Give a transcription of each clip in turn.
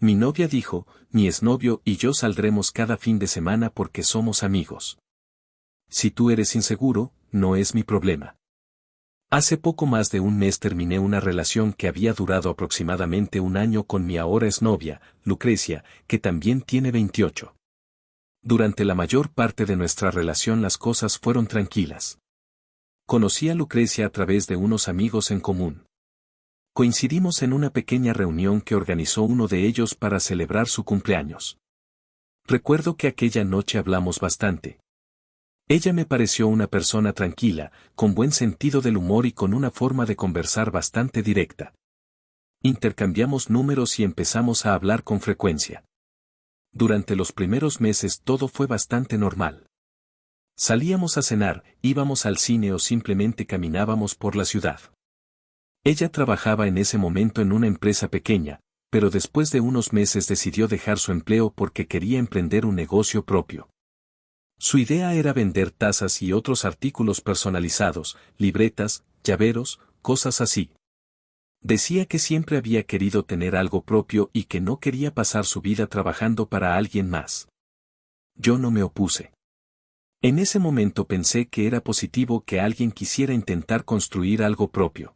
Mi novia dijo, mi exnovio y yo saldremos cada fin de semana porque somos amigos. Si tú eres inseguro, no es mi problema. Hace poco más de un mes terminé una relación que había durado aproximadamente un año con mi ahora exnovia, Lucrecia, que también tiene 28. Durante la mayor parte de nuestra relación las cosas fueron tranquilas. Conocí a Lucrecia a través de unos amigos en común. Coincidimos en una pequeña reunión que organizó uno de ellos para celebrar su cumpleaños. Recuerdo que aquella noche hablamos bastante. Ella me pareció una persona tranquila, con buen sentido del humor y con una forma de conversar bastante directa. Intercambiamos números y empezamos a hablar con frecuencia. Durante los primeros meses todo fue bastante normal. Salíamos a cenar, íbamos al cine o simplemente caminábamos por la ciudad. Ella trabajaba en ese momento en una empresa pequeña, pero después de unos meses decidió dejar su empleo porque quería emprender un negocio propio. Su idea era vender tazas y otros artículos personalizados, libretas, llaveros, cosas así. Decía que siempre había querido tener algo propio y que no quería pasar su vida trabajando para alguien más. Yo no me opuse. En ese momento pensé que era positivo que alguien quisiera intentar construir algo propio.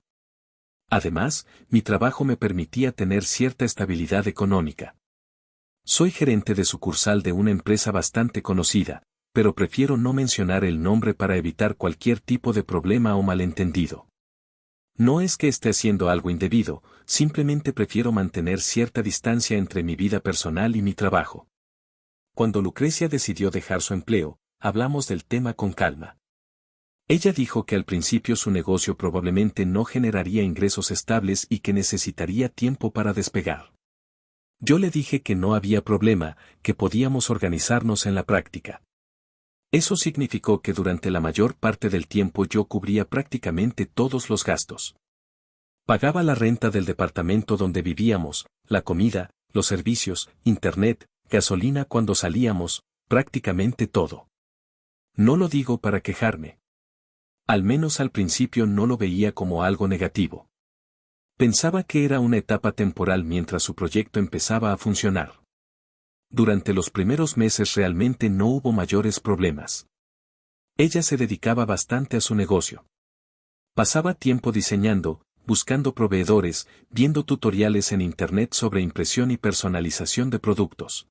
Además, mi trabajo me permitía tener cierta estabilidad económica. Soy gerente de sucursal de una empresa bastante conocida, pero prefiero no mencionar el nombre para evitar cualquier tipo de problema o malentendido. No es que esté haciendo algo indebido, simplemente prefiero mantener cierta distancia entre mi vida personal y mi trabajo. Cuando Lucrecia decidió dejar su empleo, hablamos del tema con calma. Ella dijo que al principio su negocio probablemente no generaría ingresos estables y que necesitaría tiempo para despegar. Yo le dije que no había problema, que podíamos organizarnos en la práctica. Eso significó que durante la mayor parte del tiempo yo cubría prácticamente todos los gastos. Pagaba la renta del departamento donde vivíamos, la comida, los servicios, internet, gasolina cuando salíamos, prácticamente todo. No lo digo para quejarme. Al menos al principio no lo veía como algo negativo. Pensaba que era una etapa temporal mientras su proyecto empezaba a funcionar. Durante los primeros meses realmente no hubo mayores problemas. Ella se dedicaba bastante a su negocio. Pasaba tiempo diseñando, buscando proveedores, viendo tutoriales en Internet sobre impresión y personalización de productos.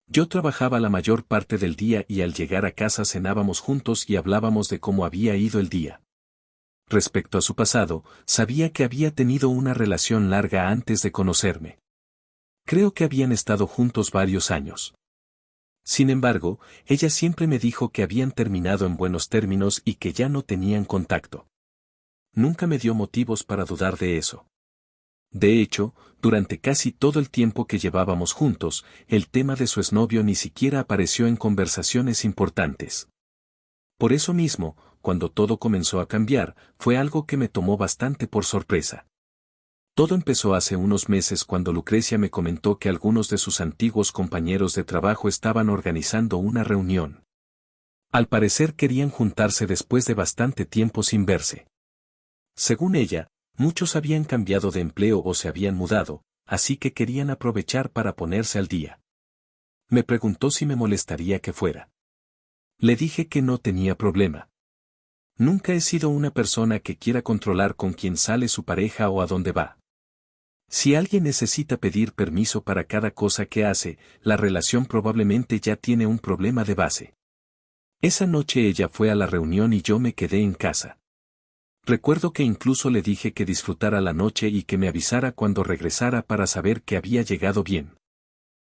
Yo trabajaba la mayor parte del día y al llegar a casa cenábamos juntos y hablábamos de cómo había ido el día. Respecto a su pasado, sabía que había tenido una relación larga antes de conocerme. Creo que habían estado juntos varios años. Sin embargo, ella siempre me dijo que habían terminado en buenos términos y que ya no tenían contacto. Nunca me dio motivos para dudar de eso. De hecho, durante casi todo el tiempo que llevábamos juntos, el tema de su exnovio ni siquiera apareció en conversaciones importantes. Por eso mismo, cuando todo comenzó a cambiar, fue algo que me tomó bastante por sorpresa. Todo empezó hace unos meses cuando Lucrecia me comentó que algunos de sus antiguos compañeros de trabajo estaban organizando una reunión. Al parecer querían juntarse después de bastante tiempo sin verse. Según ella, muchos habían cambiado de empleo o se habían mudado, así que querían aprovechar para ponerse al día. Me preguntó si me molestaría que fuera. Le dije que no tenía problema. Nunca he sido una persona que quiera controlar con quién sale su pareja o a dónde va. Si alguien necesita pedir permiso para cada cosa que hace, la relación probablemente ya tiene un problema de base. Esa noche ella fue a la reunión y yo me quedé en casa. Recuerdo que incluso le dije que disfrutara la noche y que me avisara cuando regresara para saber que había llegado bien.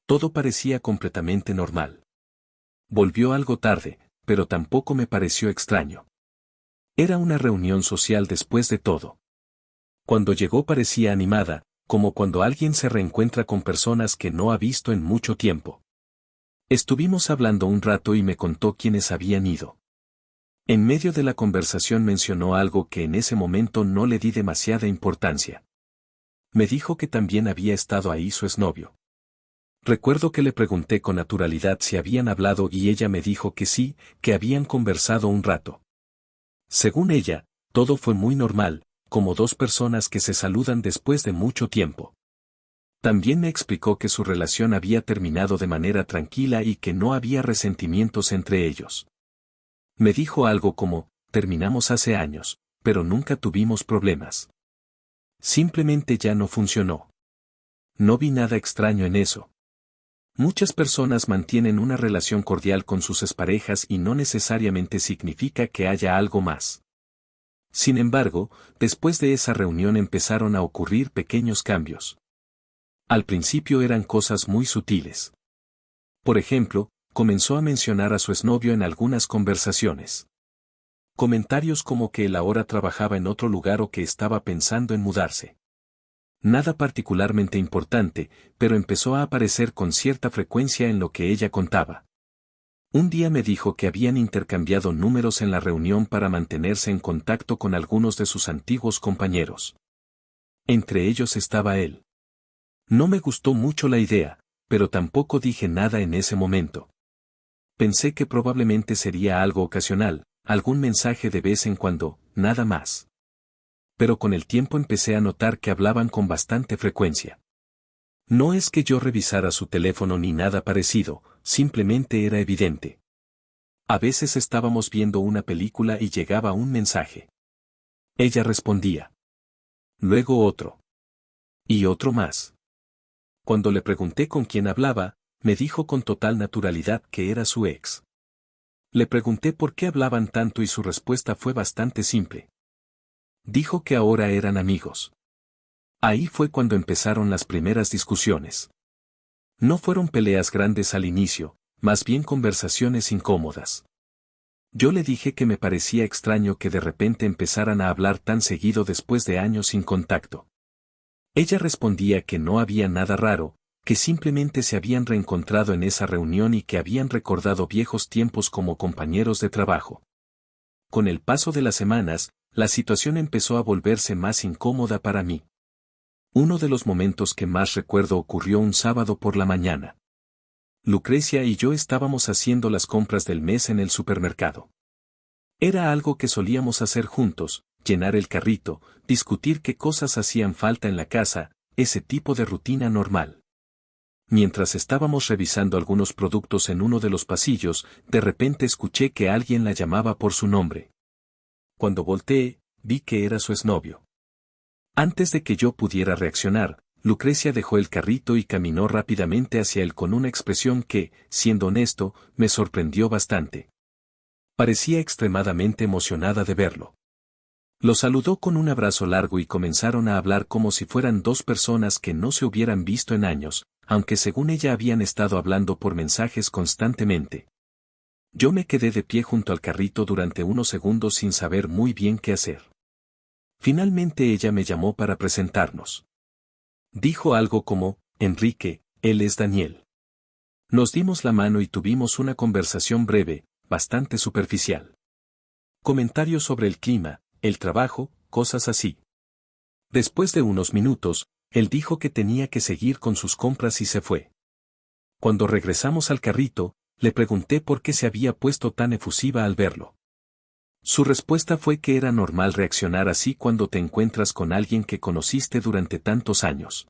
Todo parecía completamente normal. Volvió algo tarde, pero tampoco me pareció extraño. Era una reunión social después de todo. Cuando llegó parecía animada, como cuando alguien se reencuentra con personas que no ha visto en mucho tiempo. Estuvimos hablando un rato y me contó quiénes habían ido. En medio de la conversación mencionó algo que en ese momento no le di demasiada importancia. Me dijo que también había estado ahí su exnovio. Recuerdo que le pregunté con naturalidad si habían hablado y ella me dijo que sí, que habían conversado un rato. Según ella, todo fue muy normal, como dos personas que se saludan después de mucho tiempo. También me explicó que su relación había terminado de manera tranquila y que no había resentimientos entre ellos. Me dijo algo como, terminamos hace años, pero nunca tuvimos problemas. Simplemente ya no funcionó. No vi nada extraño en eso. Muchas personas mantienen una relación cordial con sus exparejas y no necesariamente significa que haya algo más. Sin embargo, después de esa reunión empezaron a ocurrir pequeños cambios. Al principio eran cosas muy sutiles. Por ejemplo, comenzó a mencionar a su exnovio en algunas conversaciones. Comentarios como que él ahora trabajaba en otro lugar o que estaba pensando en mudarse. Nada particularmente importante, pero empezó a aparecer con cierta frecuencia en lo que ella contaba. Un día me dijo que habían intercambiado números en la reunión para mantenerse en contacto con algunos de sus antiguos compañeros. Entre ellos estaba él. No me gustó mucho la idea, pero tampoco dije nada en ese momento. Pensé que probablemente sería algo ocasional, algún mensaje de vez en cuando, nada más. Pero con el tiempo empecé a notar que hablaban con bastante frecuencia. No es que yo revisara su teléfono ni nada parecido, simplemente era evidente. A veces estábamos viendo una película y llegaba un mensaje. Ella respondía. Luego otro. Y otro más. Cuando le pregunté con quién hablaba, me dijo con total naturalidad que era su ex. Le pregunté por qué hablaban tanto y su respuesta fue bastante simple. Dijo que ahora eran amigos. Ahí fue cuando empezaron las primeras discusiones. No fueron peleas grandes al inicio, más bien conversaciones incómodas. Yo le dije que me parecía extraño que de repente empezaran a hablar tan seguido después de años sin contacto. Ella respondía que no había nada raro, que simplemente se habían reencontrado en esa reunión y que habían recordado viejos tiempos como compañeros de trabajo. Con el paso de las semanas, la situación empezó a volverse más incómoda para mí. Uno de los momentos que más recuerdo ocurrió un sábado por la mañana. Lucrecia y yo estábamos haciendo las compras del mes en el supermercado. Era algo que solíamos hacer juntos, llenar el carrito, discutir qué cosas hacían falta en la casa, ese tipo de rutina normal. Mientras estábamos revisando algunos productos en uno de los pasillos, de repente escuché que alguien la llamaba por su nombre. Cuando volteé, vi que era su exnovio. Antes de que yo pudiera reaccionar, Lucrecia dejó el carrito y caminó rápidamente hacia él con una expresión que, siendo honesto, me sorprendió bastante. Parecía extremadamente emocionada de verlo. Lo saludó con un abrazo largo y comenzaron a hablar como si fueran dos personas que no se hubieran visto en años, aunque según ella habían estado hablando por mensajes constantemente. Yo me quedé de pie junto al carrito durante unos segundos sin saber muy bien qué hacer. Finalmente ella me llamó para presentarnos. Dijo algo como, Enrique, él es Daniel. Nos dimos la mano y tuvimos una conversación breve, bastante superficial. Comentarios sobre el clima, el trabajo, cosas así. Después de unos minutos, él dijo que tenía que seguir con sus compras y se fue. Cuando regresamos al carrito, le pregunté por qué se había puesto tan efusiva al verlo. Su respuesta fue que era normal reaccionar así cuando te encuentras con alguien que conociste durante tantos años.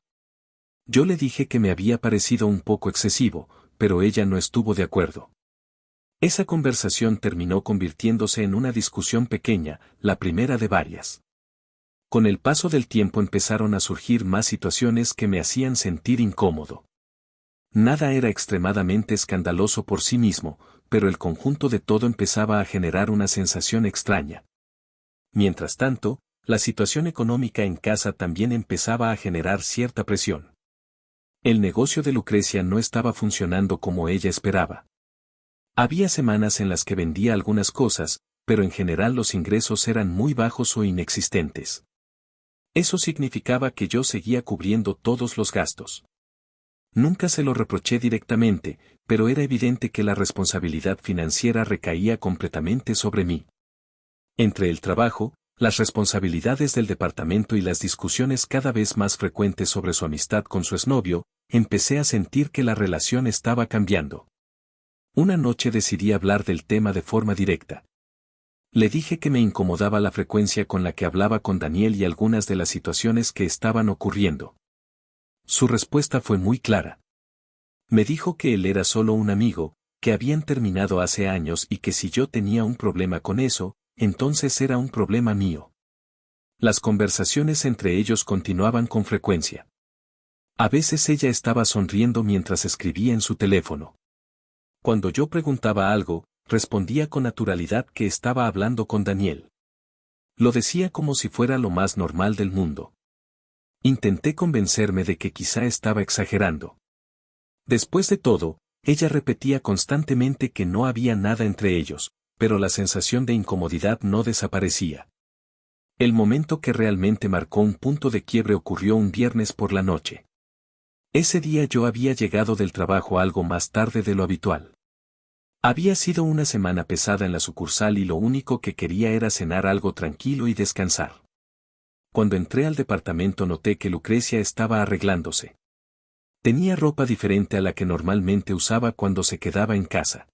Yo le dije que me había parecido un poco excesivo, pero ella no estuvo de acuerdo. Esa conversación terminó convirtiéndose en una discusión pequeña, la primera de varias. Con el paso del tiempo empezaron a surgir más situaciones que me hacían sentir incómodo. Nada era extremadamente escandaloso por sí mismo, pero el conjunto de todo empezaba a generar una sensación extraña. Mientras tanto, la situación económica en casa también empezaba a generar cierta presión. El negocio de Lucrecia no estaba funcionando como ella esperaba. Había semanas en las que vendía algunas cosas, pero en general los ingresos eran muy bajos o inexistentes. Eso significaba que yo seguía cubriendo todos los gastos. Nunca se lo reproché directamente, pero era evidente que la responsabilidad financiera recaía completamente sobre mí. Entre el trabajo, las responsabilidades del departamento y las discusiones cada vez más frecuentes sobre su amistad con su exnovio, empecé a sentir que la relación estaba cambiando. Una noche decidí hablar del tema de forma directa. Le dije que me incomodaba la frecuencia con la que hablaba con Daniel y algunas de las situaciones que estaban ocurriendo. Su respuesta fue muy clara. Me dijo que él era solo un amigo, que habían terminado hace años y que si yo tenía un problema con eso, entonces era un problema mío. Las conversaciones entre ellos continuaban con frecuencia. A veces ella estaba sonriendo mientras escribía en su teléfono. Cuando yo preguntaba algo, respondía con naturalidad que estaba hablando con Daniel. Lo decía como si fuera lo más normal del mundo. Intenté convencerme de que quizá estaba exagerando. Después de todo, ella repetía constantemente que no había nada entre ellos, pero la sensación de incomodidad no desaparecía. El momento que realmente marcó un punto de quiebre ocurrió un viernes por la noche. Ese día yo había llegado del trabajo algo más tarde de lo habitual. Había sido una semana pesada en la sucursal y lo único que quería era cenar algo tranquilo y descansar. Cuando entré al departamento noté que Lucrecia estaba arreglándose. Tenía ropa diferente a la que normalmente usaba cuando se quedaba en casa.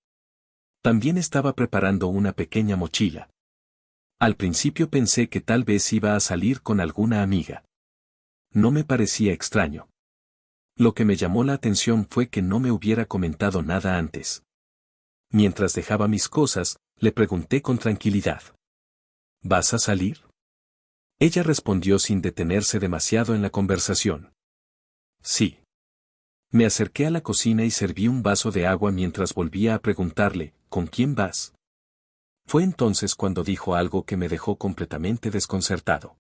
También estaba preparando una pequeña mochila. Al principio pensé que tal vez iba a salir con alguna amiga. No me parecía extraño. Lo que me llamó la atención fue que no me hubiera comentado nada antes. Mientras dejaba mis cosas, le pregunté con tranquilidad. ¿Vas a salir? Ella respondió sin detenerse demasiado en la conversación. Sí. Me acerqué a la cocina y serví un vaso de agua mientras volvía a preguntarle, ¿con quién vas? Fue entonces cuando dijo algo que me dejó completamente desconcertado.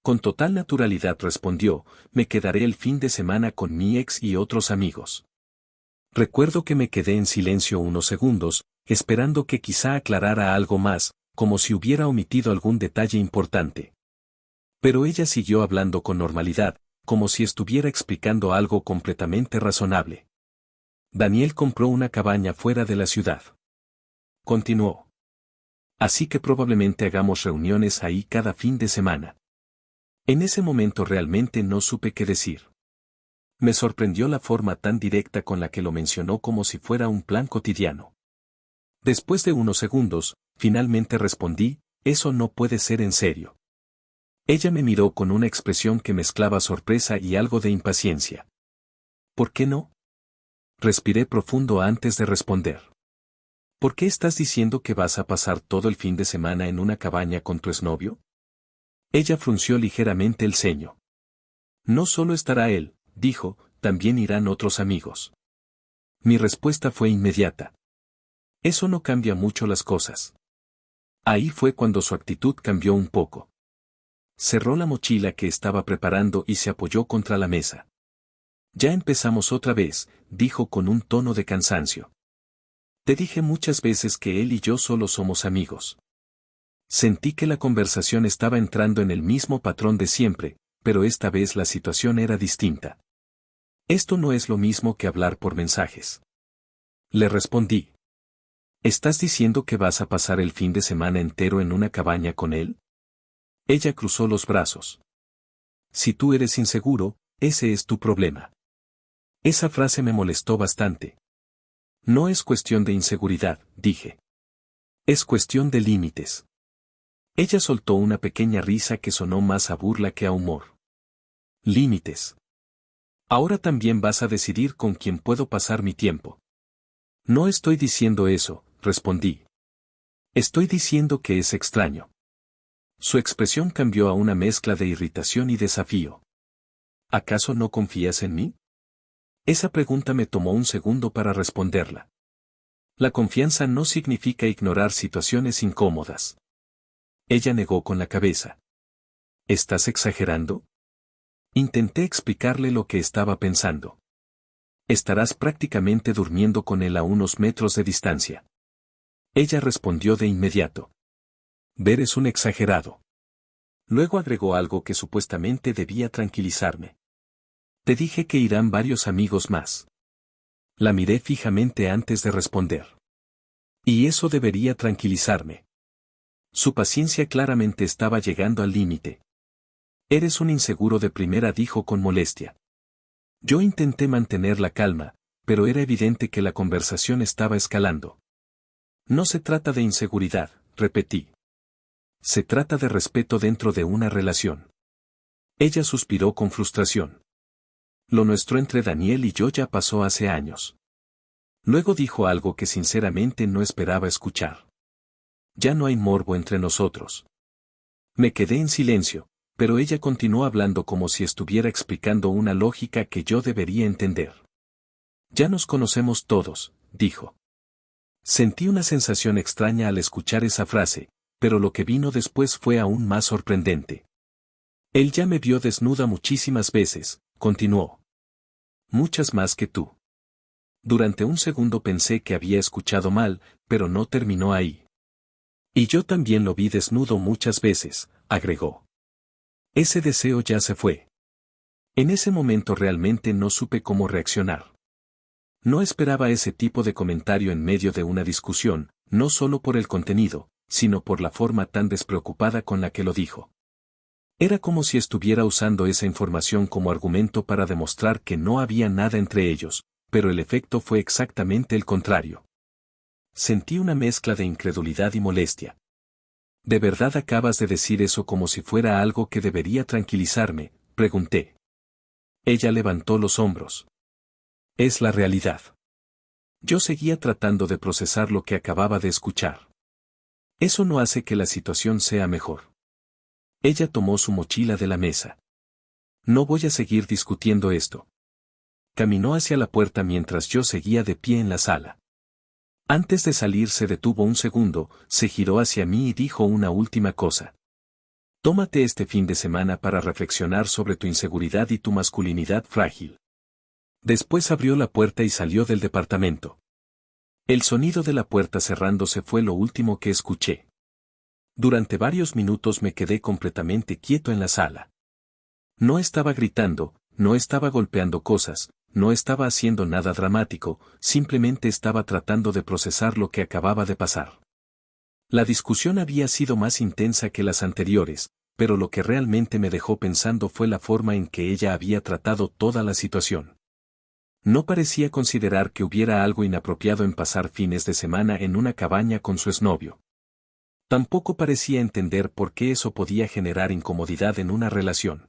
Con total naturalidad respondió, me quedaré el fin de semana con mi ex y otros amigos. Recuerdo que me quedé en silencio unos segundos, esperando que quizá aclarara algo más, como si hubiera omitido algún detalle importante. Pero ella siguió hablando con normalidad, como si estuviera explicando algo completamente razonable. Daniel compró una cabaña fuera de la ciudad. Continuó. Así que probablemente hagamos reuniones ahí cada fin de semana. En ese momento realmente no supe qué decir. Me sorprendió la forma tan directa con la que lo mencionó como si fuera un plan cotidiano. Después de unos segundos, finalmente respondí, eso no puede ser en serio. Ella me miró con una expresión que mezclaba sorpresa y algo de impaciencia. ¿Por qué no? Respiré profundo antes de responder. ¿Por qué estás diciendo que vas a pasar todo el fin de semana en una cabaña con tu exnovio? Ella frunció ligeramente el ceño. No solo estará él, dijo, también irán otros amigos. Mi respuesta fue inmediata. Eso no cambia mucho las cosas. Ahí fue cuando su actitud cambió un poco. Cerró la mochila que estaba preparando y se apoyó contra la mesa. Ya empezamos otra vez, dijo con un tono de cansancio. Te dije muchas veces que él y yo solo somos amigos. Sentí que la conversación estaba entrando en el mismo patrón de siempre, pero esta vez la situación era distinta. Esto no es lo mismo que hablar por mensajes. Le respondí. ¿Estás diciendo que vas a pasar el fin de semana entero en una cabaña con él? Ella cruzó los brazos. Si tú eres inseguro, ese es tu problema. Esa frase me molestó bastante. No es cuestión de inseguridad, dije. Es cuestión de límites. Ella soltó una pequeña risa que sonó más a burla que a humor. Límites. Ahora también vas a decidir con quién puedo pasar mi tiempo. No estoy diciendo eso, respondí. Estoy diciendo que es extraño. Su expresión cambió a una mezcla de irritación y desafío. ¿Acaso no confías en mí? Esa pregunta me tomó un segundo para responderla. La confianza no significa ignorar situaciones incómodas. Ella negó con la cabeza. ¿Estás exagerando? Intenté explicarle lo que estaba pensando. Estarás prácticamente durmiendo con él a unos metros de distancia. Ella respondió de inmediato. Ver es un exagerado. Luego agregó algo que supuestamente debía tranquilizarme. Te dije que irán varios amigos más. La miré fijamente antes de responder. Y eso debería tranquilizarme. Su paciencia claramente estaba llegando al límite. Eres un inseguro de primera, dijo con molestia. Yo intenté mantener la calma, pero era evidente que la conversación estaba escalando. No se trata de inseguridad, repetí. Se trata de respeto dentro de una relación. Ella suspiró con frustración. Lo nuestro entre Daniel y yo ya pasó hace años. Luego dijo algo que sinceramente no esperaba escuchar. Ya no hay morbo entre nosotros. Me quedé en silencio, pero ella continuó hablando como si estuviera explicando una lógica que yo debería entender. Ya nos conocemos todos, dijo. Sentí una sensación extraña al escuchar esa frase, pero lo que vino después fue aún más sorprendente. Él ya me vio desnuda muchísimas veces, continuó. Muchas más que tú. Durante un segundo pensé que había escuchado mal, pero no terminó ahí. Y yo también lo vi desnudo muchas veces, agregó. Ese deseo ya se fue. En ese momento realmente no supe cómo reaccionar. No esperaba ese tipo de comentario en medio de una discusión, no solo por el contenido, sino por la forma tan despreocupada con la que lo dijo. Era como si estuviera usando esa información como argumento para demostrar que no había nada entre ellos, pero el efecto fue exactamente el contrario. Sentí una mezcla de incredulidad y molestia. ¿De verdad acabas de decir eso como si fuera algo que debería tranquilizarme?, pregunté. Ella levantó los hombros. Es la realidad. Yo seguía tratando de procesar lo que acababa de escuchar. Eso no hace que la situación sea mejor. Ella tomó su mochila de la mesa. No voy a seguir discutiendo esto. Caminó hacia la puerta mientras yo seguía de pie en la sala. Antes de salir se detuvo un segundo, se giró hacia mí y dijo una última cosa. Tómate este fin de semana para reflexionar sobre tu inseguridad y tu masculinidad frágil. Después abrió la puerta y salió del departamento. El sonido de la puerta cerrándose fue lo último que escuché. Durante varios minutos me quedé completamente quieto en la sala. No estaba gritando, no estaba golpeando cosas, no estaba haciendo nada dramático, simplemente estaba tratando de procesar lo que acababa de pasar. La discusión había sido más intensa que las anteriores, pero lo que realmente me dejó pensando fue la forma en que ella había tratado toda la situación. No parecía considerar que hubiera algo inapropiado en pasar fines de semana en una cabaña con su exnovio. Tampoco parecía entender por qué eso podía generar incomodidad en una relación.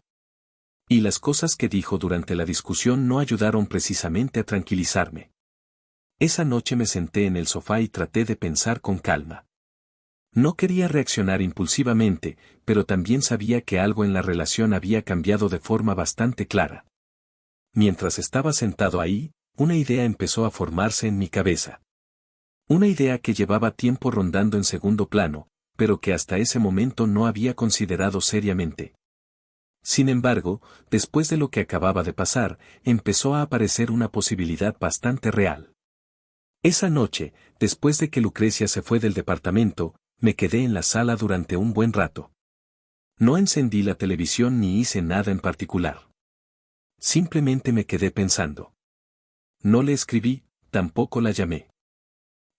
Y las cosas que dijo durante la discusión no ayudaron precisamente a tranquilizarme. Esa noche me senté en el sofá y traté de pensar con calma. No quería reaccionar impulsivamente, pero también sabía que algo en la relación había cambiado de forma bastante clara. Mientras estaba sentado ahí, una idea empezó a formarse en mi cabeza. Una idea que llevaba tiempo rondando en segundo plano, pero que hasta ese momento no había considerado seriamente. Sin embargo, después de lo que acababa de pasar, empezó a aparecer una posibilidad bastante real. Esa noche, después de que Lucrecia se fue del departamento, me quedé en la sala durante un buen rato. No encendí la televisión ni hice nada en particular. Simplemente me quedé pensando. No le escribí, tampoco la llamé.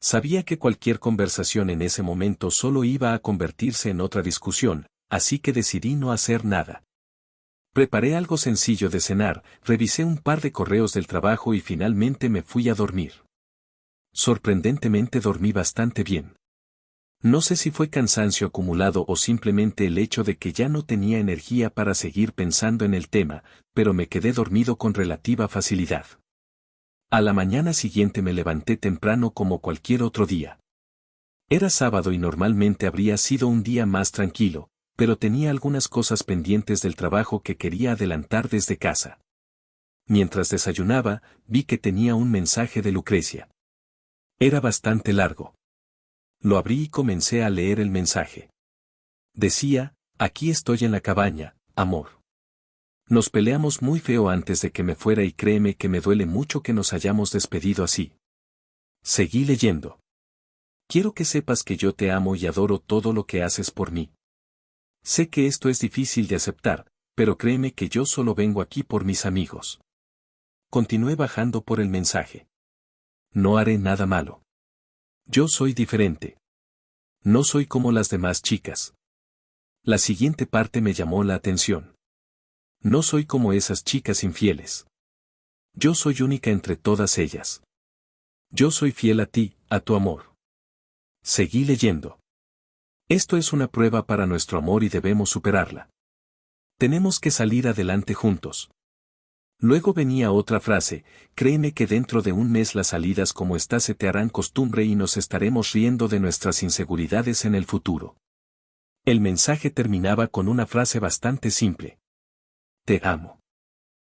Sabía que cualquier conversación en ese momento solo iba a convertirse en otra discusión, así que decidí no hacer nada. Preparé algo sencillo de cenar, revisé un par de correos del trabajo y finalmente me fui a dormir. Sorprendentemente dormí bastante bien. No sé si fue cansancio acumulado o simplemente el hecho de que ya no tenía energía para seguir pensando en el tema, pero me quedé dormido con relativa facilidad. A la mañana siguiente me levanté temprano como cualquier otro día. Era sábado y normalmente habría sido un día más tranquilo, pero tenía algunas cosas pendientes del trabajo que quería adelantar desde casa. Mientras desayunaba, vi que tenía un mensaje de Lucrecia. Era bastante largo. Lo abrí y comencé a leer el mensaje. Decía, aquí estoy en la cabaña, amor. Nos peleamos muy feo antes de que me fuera y créeme que me duele mucho que nos hayamos despedido así. Seguí leyendo. Quiero que sepas que yo te amo y adoro todo lo que haces por mí. Sé que esto es difícil de aceptar, pero créeme que yo solo vengo aquí por mis amigos. Continué bajando por el mensaje. No haré nada malo. Yo soy diferente. No soy como las demás chicas. La siguiente parte me llamó la atención. No soy como esas chicas infieles. Yo soy única entre todas ellas. Yo soy fiel a ti, a tu amor. Seguí leyendo. Esto es una prueba para nuestro amor y debemos superarla. Tenemos que salir adelante juntos. Luego venía otra frase: créeme que dentro de un mes las salidas como esta se te harán costumbre y nos estaremos riendo de nuestras inseguridades en el futuro. El mensaje terminaba con una frase bastante simple: te amo.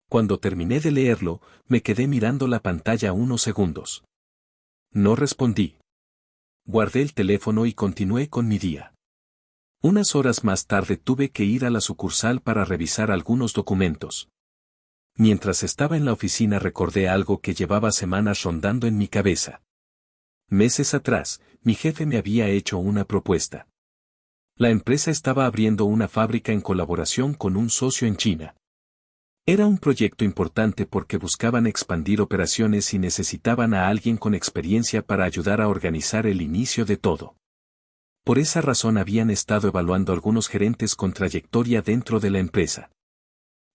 Cuando terminé de leerlo, me quedé mirando la pantalla unos segundos. No respondí. Guardé el teléfono y continué con mi día. Unas horas más tarde tuve que ir a la sucursal para revisar algunos documentos. Mientras estaba en la oficina recordé algo que llevaba semanas rondando en mi cabeza. Meses atrás, mi jefe me había hecho una propuesta. La empresa estaba abriendo una fábrica en colaboración con un socio en China. Era un proyecto importante porque buscaban expandir operaciones y necesitaban a alguien con experiencia para ayudar a organizar el inicio de todo. Por esa razón habían estado evaluando algunos gerentes con trayectoria dentro de la empresa.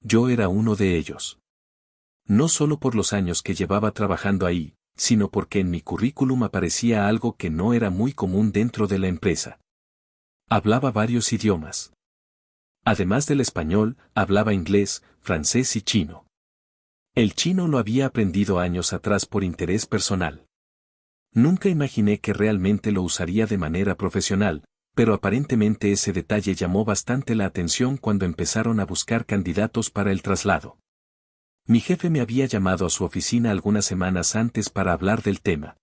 Yo era uno de ellos. No solo por los años que llevaba trabajando ahí, sino porque en mi currículum aparecía algo que no era muy común dentro de la empresa. Hablaba varios idiomas. Además del español, hablaba inglés, francés y chino. El chino lo había aprendido años atrás por interés personal. Nunca imaginé que realmente lo usaría de manera profesional, pero aparentemente ese detalle llamó bastante la atención cuando empezaron a buscar candidatos para el traslado. Mi jefe me había llamado a su oficina algunas semanas antes para hablar del tema.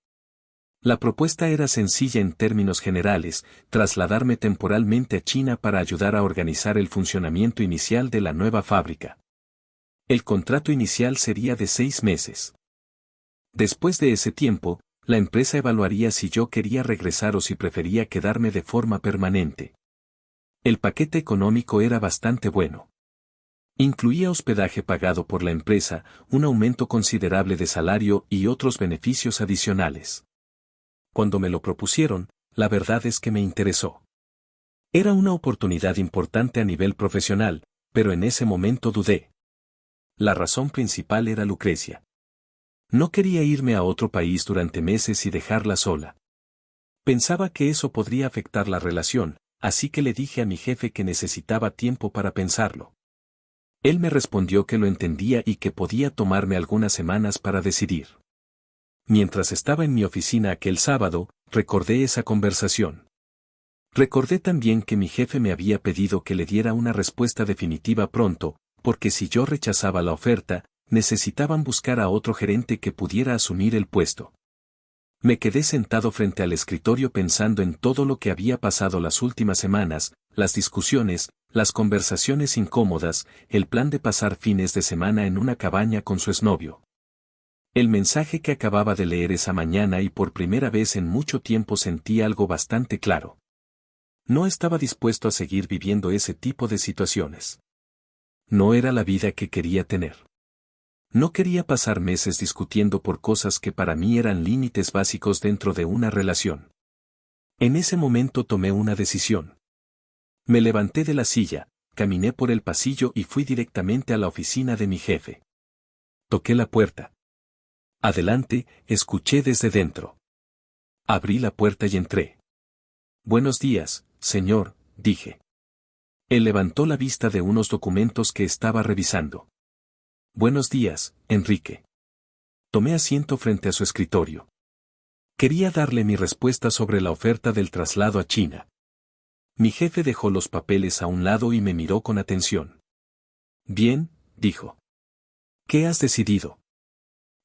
La propuesta era sencilla en términos generales: trasladarme temporalmente a China para ayudar a organizar el funcionamiento inicial de la nueva fábrica. El contrato inicial sería de 6 meses. Después de ese tiempo, la empresa evaluaría si yo quería regresar o si prefería quedarme de forma permanente. El paquete económico era bastante bueno. Incluía hospedaje pagado por la empresa, un aumento considerable de salario y otros beneficios adicionales. Cuando me lo propusieron, la verdad es que me interesó. Era una oportunidad importante a nivel profesional, pero en ese momento dudé. La razón principal era Lucrecia. No quería irme a otro país durante meses y dejarla sola. Pensaba que eso podría afectar la relación, así que le dije a mi jefe que necesitaba tiempo para pensarlo. Él me respondió que lo entendía y que podía tomarme algunas semanas para decidir. Mientras estaba en mi oficina aquel sábado, recordé esa conversación. Recordé también que mi jefe me había pedido que le diera una respuesta definitiva pronto, porque si yo rechazaba la oferta, necesitaban buscar a otro gerente que pudiera asumir el puesto. Me quedé sentado frente al escritorio pensando en todo lo que había pasado las últimas semanas, las discusiones, las conversaciones incómodas, el plan de pasar fines de semana en una cabaña con su exnovio. El mensaje que acababa de leer esa mañana y por primera vez en mucho tiempo sentí algo bastante claro. No estaba dispuesto a seguir viviendo ese tipo de situaciones. No era la vida que quería tener. No quería pasar meses discutiendo por cosas que para mí eran límites básicos dentro de una relación. En ese momento tomé una decisión. Me levanté de la silla, caminé por el pasillo y fui directamente a la oficina de mi jefe. Toqué la puerta. Adelante, escuché desde dentro. Abrí la puerta y entré. Buenos días, señor, dije. Él levantó la vista de unos documentos que estaba revisando. Buenos días, Enrique. Tomé asiento frente a su escritorio. Quería darle mi respuesta sobre la oferta del traslado a China. Mi jefe dejó los papeles a un lado y me miró con atención. Bien, dijo. ¿Qué has decidido?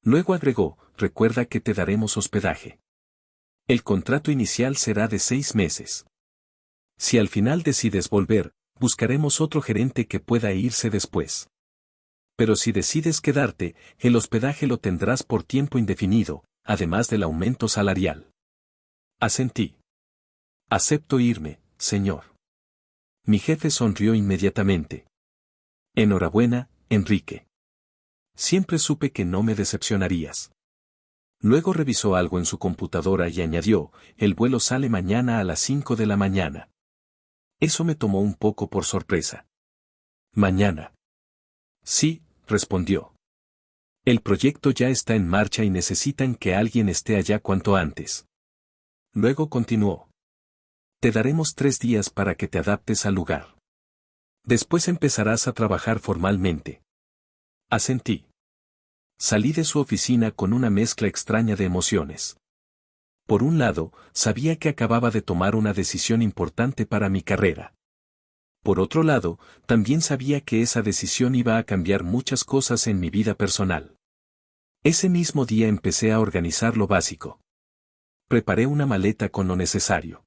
Luego agregó: recuerda que te daremos hospedaje. El contrato inicial será de 6 meses. Si al final decides volver, buscaremos otro gerente que pueda irse después. Pero si decides quedarte, el hospedaje lo tendrás por tiempo indefinido, además del aumento salarial. Asentí. Acepto irme, señor. Mi jefe sonrió inmediatamente. Enhorabuena, Enrique. Siempre supe que no me decepcionarías. Luego revisó algo en su computadora y añadió: el vuelo sale mañana a las 5 de la mañana. Eso me tomó un poco por sorpresa. ¿Mañana? Sí, respondió. El proyecto ya está en marcha y necesitan que alguien esté allá cuanto antes. Luego continuó. Te daremos 3 días para que te adaptes al lugar. Después empezarás a trabajar formalmente. Asentí. Salí de su oficina con una mezcla extraña de emociones. Por un lado, sabía que acababa de tomar una decisión importante para mi carrera. Por otro lado, también sabía que esa decisión iba a cambiar muchas cosas en mi vida personal. Ese mismo día empecé a organizar lo básico. Preparé una maleta con lo necesario.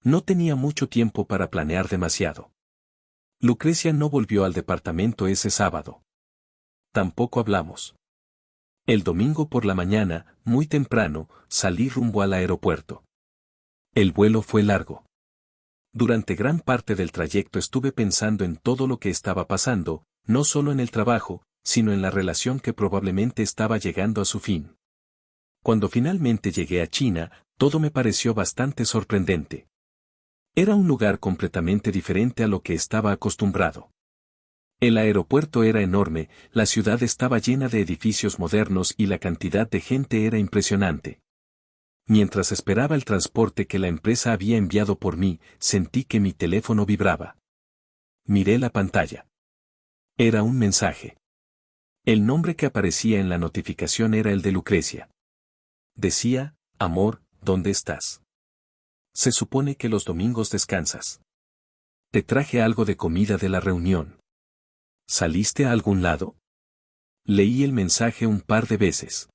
No tenía mucho tiempo para planear demasiado. Lucrecia no volvió al departamento ese sábado. Tampoco hablamos. El domingo por la mañana, muy temprano, salí rumbo al aeropuerto. El vuelo fue largo. Durante gran parte del trayecto estuve pensando en todo lo que estaba pasando, no solo en el trabajo, sino en la relación que probablemente estaba llegando a su fin. Cuando finalmente llegué a China, todo me pareció bastante sorprendente. Era un lugar completamente diferente a lo que estaba acostumbrado. El aeropuerto era enorme, la ciudad estaba llena de edificios modernos y la cantidad de gente era impresionante. Mientras esperaba el transporte que la empresa había enviado por mí, sentí que mi teléfono vibraba. Miré la pantalla. Era un mensaje. El nombre que aparecía en la notificación era el de Lucrecia. Decía, amor, ¿dónde estás? Se supone que los domingos descansas. Te traje algo de comida de la reunión. ¿Saliste a algún lado? Leí el mensaje un par de veces.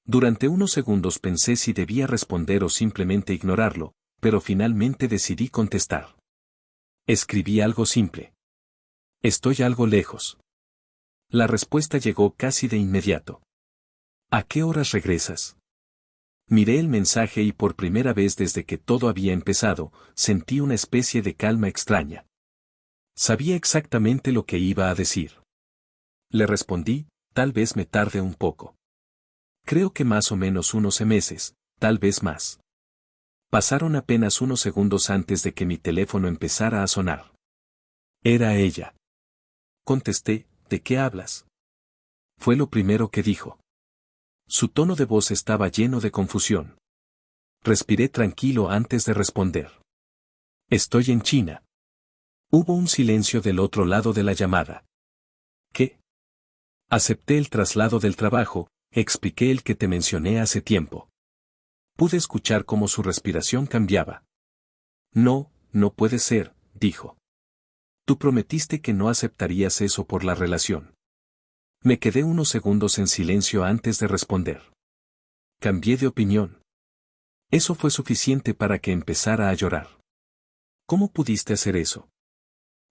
Durante unos segundos pensé si debía responder o simplemente ignorarlo, pero finalmente decidí contestar. Escribí algo simple. Estoy algo lejos. La respuesta llegó casi de inmediato. ¿A qué horas regresas? Miré el mensaje y por primera vez desde que todo había empezado, sentí una especie de calma extraña. Sabía exactamente lo que iba a decir. Le respondí, tal vez me tarde un poco. Creo que más o menos unos meses, tal vez más. Pasaron apenas unos segundos antes de que mi teléfono empezara a sonar. Era ella. Contesté, ¿de qué hablas? Fue lo primero que dijo. Su tono de voz estaba lleno de confusión. Respiré tranquilo antes de responder. Estoy en China. Hubo un silencio del otro lado de la llamada. ¿Qué? Acepté el traslado del trabajo, expliqué el que te mencioné hace tiempo. Pude escuchar cómo su respiración cambiaba. No, no puede ser, dijo. Tú prometiste que no aceptarías eso por la relación. Me quedé unos segundos en silencio antes de responder. Cambié de opinión. Eso fue suficiente para que empezara a llorar. ¿Cómo pudiste hacer eso?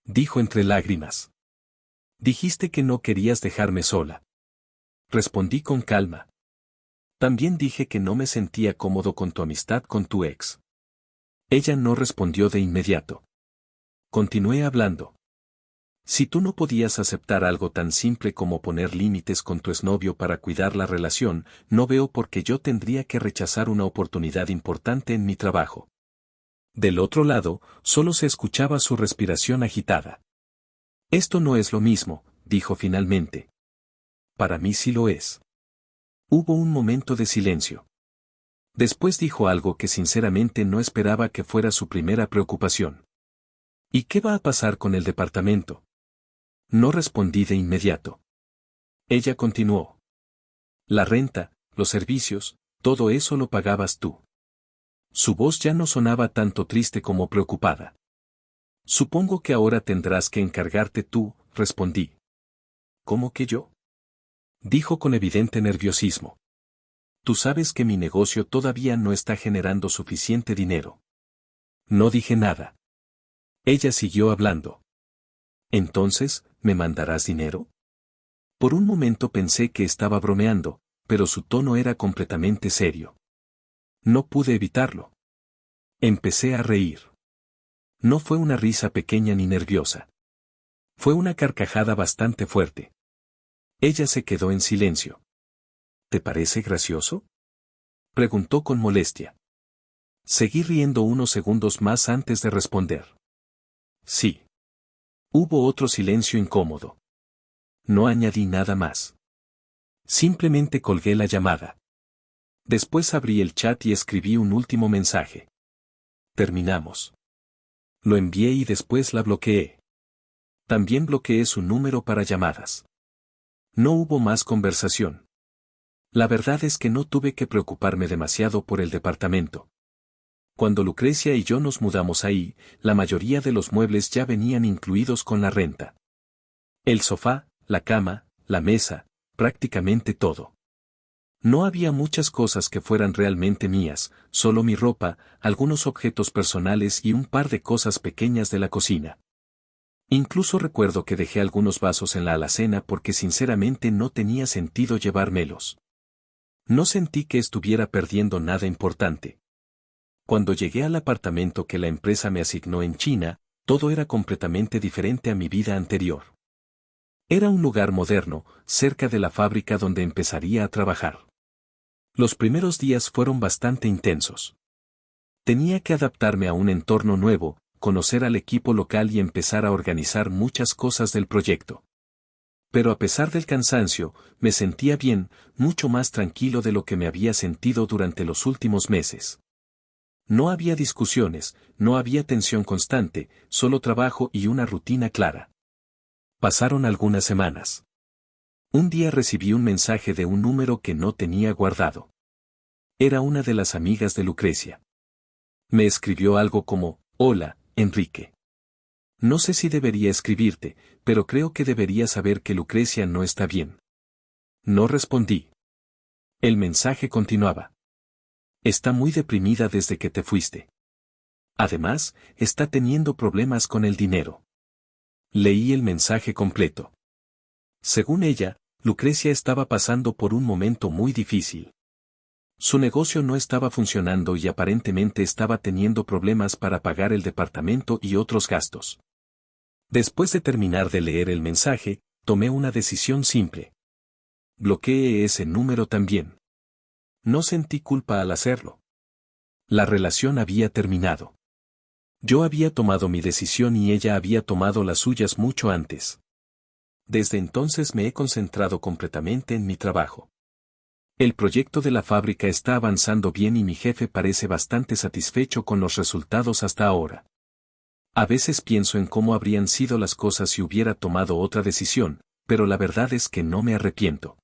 Dijo entre lágrimas. Dijiste que no querías dejarme sola. Respondí con calma. También dije que no me sentía cómodo con tu amistad con tu ex. Ella no respondió de inmediato. Continué hablando. Si tú no podías aceptar algo tan simple como poner límites con tu exnovio para cuidar la relación, no veo por qué yo tendría que rechazar una oportunidad importante en mi trabajo. Del otro lado, solo se escuchaba su respiración agitada. Esto no es lo mismo, dijo finalmente. Para mí sí lo es. Hubo un momento de silencio. Después dijo algo que sinceramente no esperaba que fuera su primera preocupación. ¿Y qué va a pasar con el departamento? No respondí de inmediato. Ella continuó. La renta, los servicios, todo eso lo pagabas tú. Su voz ya no sonaba tanto triste como preocupada. Supongo que ahora tendrás que encargarte tú, respondí. ¿Cómo que yo? Dijo con evidente nerviosismo. Tú sabes que mi negocio todavía no está generando suficiente dinero. No dije nada. Ella siguió hablando. Entonces, ¿me mandarás dinero? Por un momento pensé que estaba bromeando, pero su tono era completamente serio. No pude evitarlo. Empecé a reír. No fue una risa pequeña ni nerviosa. Fue una carcajada bastante fuerte. Ella se quedó en silencio. ¿Te parece gracioso? Preguntó con molestia. Seguí riendo unos segundos más antes de responder. Sí. Hubo otro silencio incómodo. No añadí nada más. Simplemente colgué la llamada. Después abrí el chat y escribí un último mensaje. Terminamos. Lo envié y después la bloqueé. También bloqueé su número para llamadas. No hubo más conversación. La verdad es que no tuve que preocuparme demasiado por el departamento. Cuando Lucrecia y yo nos mudamos ahí, la mayoría de los muebles ya venían incluidos con la renta. El sofá, la cama, la mesa, prácticamente todo. No había muchas cosas que fueran realmente mías, solo mi ropa, algunos objetos personales y un par de cosas pequeñas de la cocina. Incluso recuerdo que dejé algunos vasos en la alacena porque sinceramente no tenía sentido llevármelos. No sentí que estuviera perdiendo nada importante. Cuando llegué al apartamento que la empresa me asignó en China, todo era completamente diferente a mi vida anterior. Era un lugar moderno, cerca de la fábrica donde empezaría a trabajar. Los primeros días fueron bastante intensos. Tenía que adaptarme a un entorno nuevo, conocer al equipo local y empezar a organizar muchas cosas del proyecto. Pero a pesar del cansancio, me sentía bien, mucho más tranquilo de lo que me había sentido durante los últimos meses. No había discusiones, no había tensión constante, solo trabajo y una rutina clara. Pasaron algunas semanas. Un día recibí un mensaje de un número que no tenía guardado. Era una de las amigas de Lucrecia. Me escribió algo como, «Hola, Enrique. No sé si debería escribirte, pero creo que deberías saber que Lucrecia no está bien». No respondí. El mensaje continuaba. «Está muy deprimida desde que te fuiste. Además, está teniendo problemas con el dinero». Leí el mensaje completo. Según ella, Lucrecia estaba pasando por un momento muy difícil. Su negocio no estaba funcionando y aparentemente estaba teniendo problemas para pagar el departamento y otros gastos. Después de terminar de leer el mensaje, tomé una decisión simple. Bloqueé ese número también. No sentí culpa al hacerlo. La relación había terminado. Yo había tomado mi decisión y ella había tomado las suyas mucho antes. Desde entonces me he concentrado completamente en mi trabajo. El proyecto de la fábrica está avanzando bien y mi jefe parece bastante satisfecho con los resultados hasta ahora. A veces pienso en cómo habrían sido las cosas si hubiera tomado otra decisión, pero la verdad es que no me arrepiento.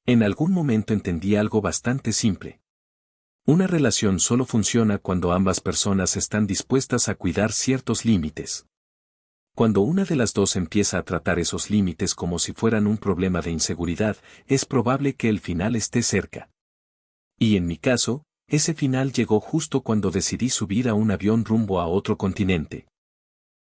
En algún momento entendí algo bastante simple. Una relación solo funciona cuando ambas personas están dispuestas a cuidar ciertos límites. Cuando una de las dos empieza a tratar esos límites como si fueran un problema de inseguridad, es probable que el final esté cerca. Y en mi caso, ese final llegó justo cuando decidí subir a un avión rumbo a otro continente.